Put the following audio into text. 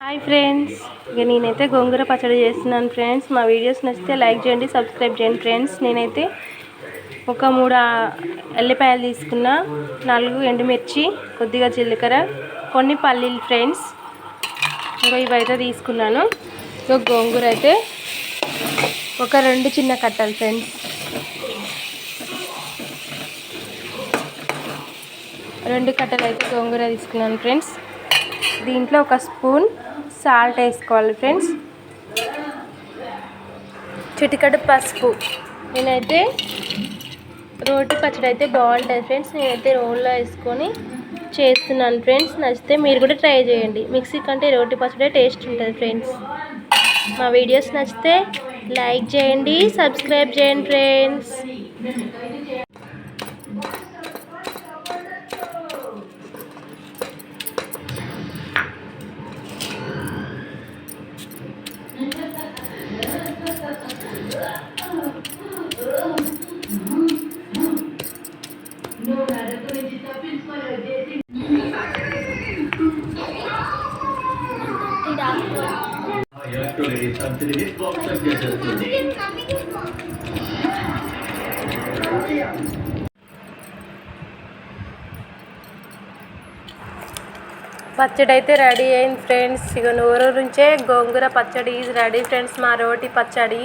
Hi friends, ఇక నేనైతే గోంగూర పచ్చడి చేస్తున్నాను ఫ్రెండ్స్. మా వీడియోస్ నచ్చితే లైక్ చేయండి, సబ్స్క్రైబ్ చేయండి ఫ్రెండ్స్. నేనైతే ఒక 3 ఎల్లిపాయలు తీసుకున్నా, 4 ఎండుమిర్చి, కొద్దిగా జీలకర్ర, కొన్ని పల్లీలు ఫ్రెండ్స్. ఇంకా ఇవైతే తీసుకున్నాను. సో గోంగూర అయితే ఒక 2 చిన్న కట్టలు ఫ్రెండ్స్. 2 కట్టలు అయితే గోంగూర తీసుకున్నాను ఫ్రెండ్స్. దీంట్లో ఒక స్పూన్ సాల్ట్ వేసుకోవాలి ఫ్రెండ్స్, చిటికెడు పసుపు. నేనైతే రోటి పచ్చడి అయితే బాగుంటుంది ఫ్రెండ్స్. నేనైతే రోల్లో వేసుకొని చేస్తున్నాను ఫ్రెండ్స్. నచ్చితే మీరు కూడా ట్రై చేయండి. మిక్సీ కంటే రోటి పచ్చడి టేస్ట్ ఉంటుంది ఫ్రెండ్స్. మా వీడియోస్ నచ్చితే లైక్ చేయండి, సబ్స్క్రైబ్ చేయండి ఫ్రెండ్స్. పచ్చడి అయితే రెడీ అయింది ఫ్రెండ్స్. ఇక నూరు నుంచే గోంగూర పచ్చడి ఈజ్ రెడీ ఫ్రెండ్స్. మా రోటి పచ్చడి